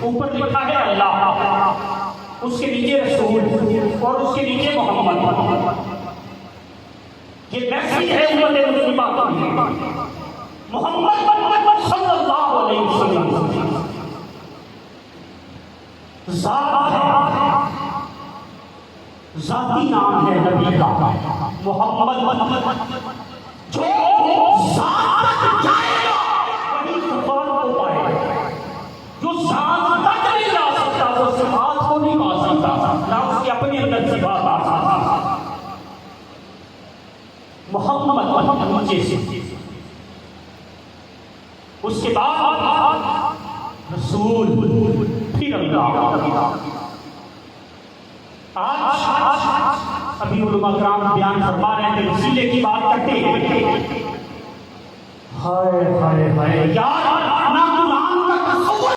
ऊपर लिखा है अल्लाह, उसके नीचे रसूल और उसके नीचे मोहम्मद। ये मैसेज है उम्मत मुस्लिमा का। मोहम्मद सल्लल्लाहु अलैहि वसल्लम ज़ात है, ज़ाती नाम है नबी का मोहम्मद। जो ज़ात तक जाएगा वही ज़ुबान को पाएगा। जो ज़ात तक नहीं जा सकता वो सिफात को नहीं पा सकता, ना उसके अपने अंदर सिफात आ सकता। मोहम्मद नीचे से, उसके बाद रसूल, फिर अल्लाह। आज अभी उलमा कराम बयान फरमा रहे थे, वसीले की बात करते हैं। हाय हाय हाय यार,